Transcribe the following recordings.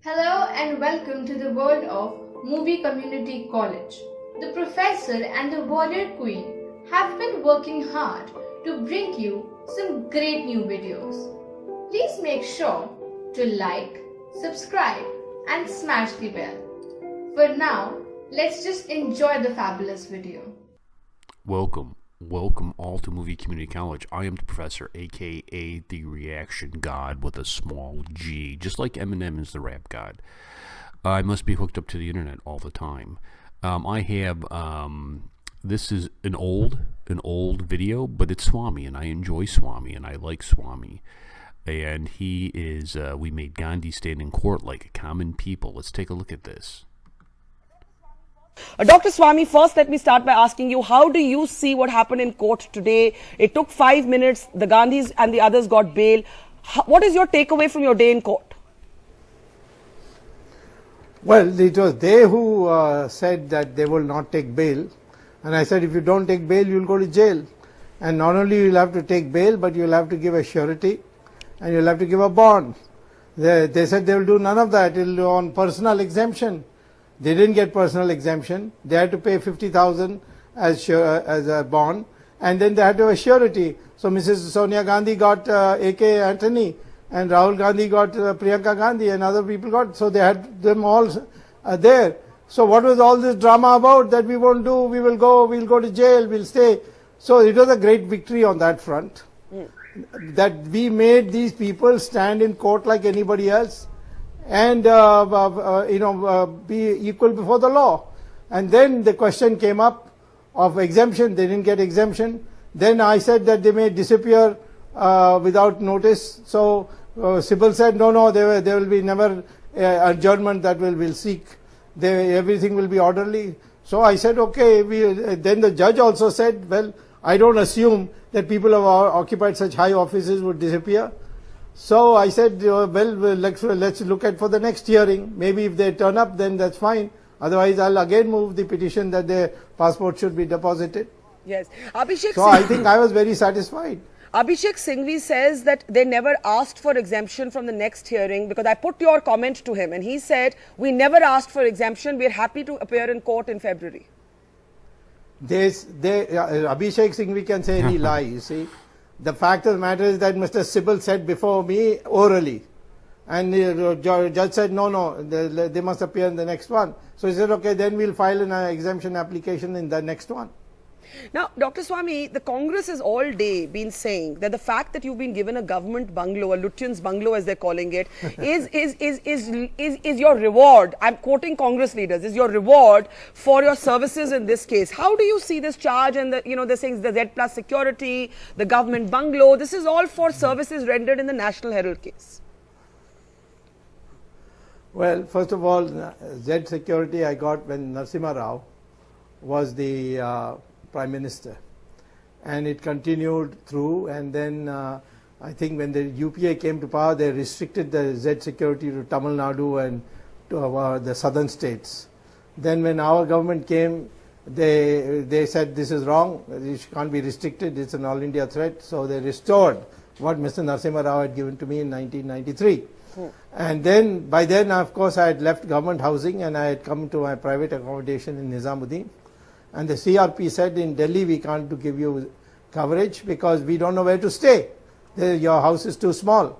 Hello and welcome to the world of Movie Community College. The professor and the warrior queen have been working hard to bring you some great new videos. Please make sure to like, subscribe and smash the bell. For now, let's just enjoy the fabulous video. Welcome all to Movie Community College. I am the professor, aka the reaction god with a small g, just like Eminem is the rap god. I must be hooked up to the internet all the time. I have this is an old video, but it's Swamy, and I enjoy Swamy, and I like Swamy. And he is we made Gandhi stand in court like a common people. Let's take a look at this. Dr. Swamy, first let me start by asking you, how do you see what happened in court today? It took 5 minutes, the Gandhis and the others got bail. What is your takeaway from your day in court? Well, it was they who said that they will not take bail. And I said, if you don't take bail, you'll go to jail. And not only you'll have to take bail, but you'll have to give a surety and you'll have to give a bond. They said they will do none of that. It'll do on personal exemption. They didn't get personal exemption. They had to pay 50,000 as a bond, and then they had to have a surety. So Mrs. Sonia Gandhi got A.K. Antony, and Rahul Gandhi got Priyanka Gandhi, and other people got. So they had them all there. So what was all this drama about? That we won't do. We'll go to jail. We'll stay. So it was a great victory on that front. That we made these people stand in court like anybody else, and be equal before the law. And then the question came up of exemption. They didn't get exemption. Then I said that they may disappear without notice. So Sybil said, no, there will be never adjournment that we'll seek. Everything will be orderly. So I said, okay. Then the judge also said, well, I don't assume that people who have occupied such high offices would disappear. So I said, let's look at for the next hearing. Maybe if they turn up, then that's fine. Otherwise, I'll again move the petition that their passport should be deposited. Yes. So I think I was very satisfied. Abhishek Singhvi says that they never asked for exemption from the next hearing, because I put your comment to him and he said, we never asked for exemption. We're happy to appear in court in February. Abhishek Singhvi can say any lie, you see. The fact of the matter is that Mr. Sybil said before me orally, and the judge said no, they must appear in the next one. So he said, okay, then we'll file an exemption application in the next one. Now, Dr. Swamy, the Congress has all day been saying that the fact that you've been given a government bungalow, a Lutyens bungalow as they're calling it, is your reward. I'm quoting Congress leaders, is your reward for your services in this case. How do you see this charge and they're saying the Z plus security, the government bungalow, this is all for services rendered in the National Herald case? Well, first of all, Z security I got when Narasimha Rao was the Prime Minister, and it continued through, and then I think when the UPA came to power, they restricted the Z security to Tamil Nadu and to the southern states. Then when our government came, they said this is wrong, it can't be restricted, it's an all India threat, so they restored what Mr. Narasimha Rao had given to me in 1993. And then, by then, of course, I had left government housing and I had come to my private accommodation in Nizamuddin. And the CRP said, in Delhi we can't give you coverage because we don't know where to stay. Your house is too small.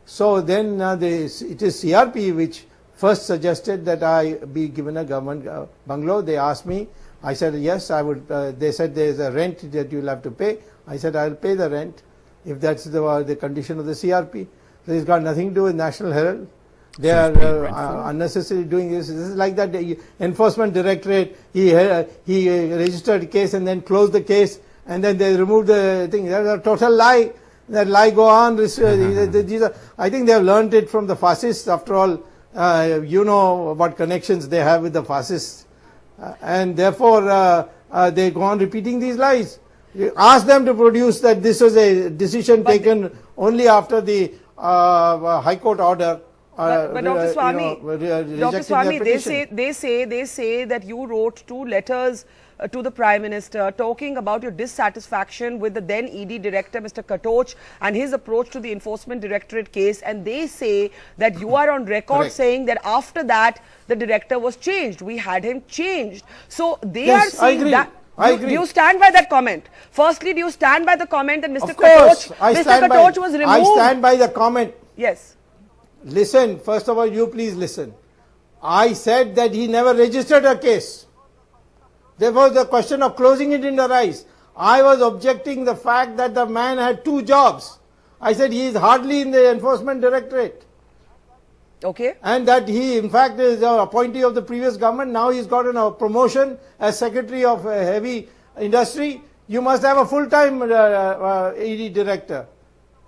So then it is CRP which first suggested that I be given a government bungalow. They asked me. I said yes, I would. They said there is a rent that you'll have to pay. I said I'll pay the rent if that's the condition of the CRP. So it's got nothing to do with National Herald. They are unnecessarily doing this. This is like that enforcement directorate. He registered a case and then closed the case, and then they removed the thing. That's a total lie. That lie go on. I think they have learned it from the fascists. After all, you know what connections they have with the fascists, and therefore they go on repeating these lies. Ask them to produce that this was a decision taken only after the High Court order But Dr. Swamy, rejecting Dr. their Swamy, petition. they say that you wrote 2 letters to the Prime Minister talking about your dissatisfaction with the then ED Director, Mr. Katoch, and his approach to the Enforcement Directorate case. And they say that you are on record Correct. saying that after that, the director was changed. We had him changed. So they Yes, are saying I agree. that. I Do agree. you stand by that comment? Firstly, do you stand by the comment that Mr. Of course, Mr. Katoch was removed? I stand by the comment. Yes. Listen, first of all, you please listen. I said that he never registered a case. Therefore, the question of closing it in the rise. I was objecting the fact that the man had 2 jobs. I said he is hardly in the Enforcement Directorate. Okay. And that he, in fact, is an appointee of the previous government. Now he's gotten a promotion as Secretary of Heavy Industry. You must have a full-time ED Director.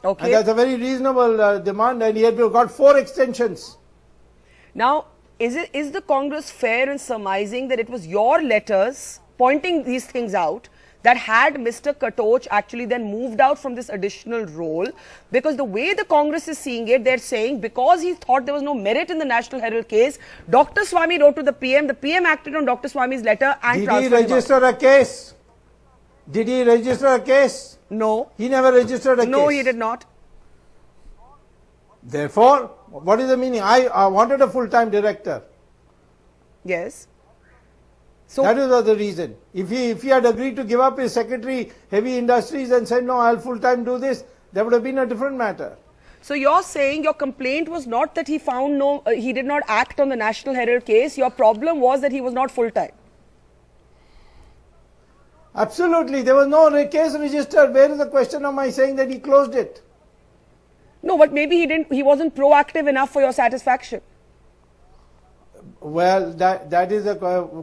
Okay. And that's a very reasonable demand, and he had got 4 extensions. Now, is the Congress fair in surmising that it was your letters pointing these things out that had Mr. Katoch actually then moved out from this additional role? Because the way the Congress is seeing it, they're saying because he thought there was no merit in the National Herald case, Dr. Swamy wrote to the PM acted on Dr. Swamy's letter and Did he transferred him out. register a case? Did he register a case? No. He never registered a case. No, he did not. Therefore, what is the meaning? I wanted a full-time director. Yes. So That is the reason. If he had agreed to give up his Secretary Heavy Industries and said, no, I'll full-time do this, that would have been a different matter. So you're saying your complaint was not that he found he did not act on the National Herald case. Your problem was that he was not full-time. Absolutely. There was no case registered. Where is the question of my saying that he closed it? No, but maybe he wasn't proactive enough for your satisfaction. Well, that is a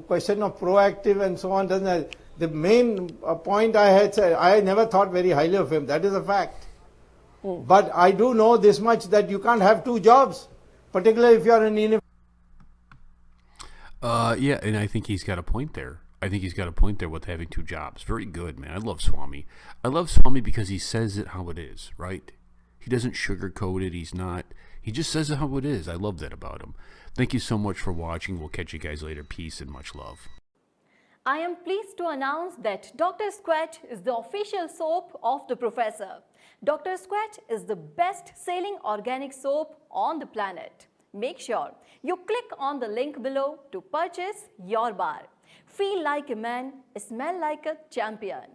question of proactive and so on. The main point I had said, I never thought very highly of him. That is a fact. But I do know this much, that you can't have 2 jobs, particularly if you are an Yeah, and I think he's got a point there. I think he's got a point there with having 2 jobs. Very good, man. I love Swamy. I love Swamy because he says it how it is, right? He doesn't sugarcoat it. He just says it how it is. I love that about him. Thank you so much for watching. We'll catch you guys later. Peace and much love. I am pleased to announce that Dr. Squat is the official soap of the professor. Dr. Squat is the best-selling organic soap on the planet. Make sure you click on the link below to purchase your bar. Feel like a man, smell like a champion.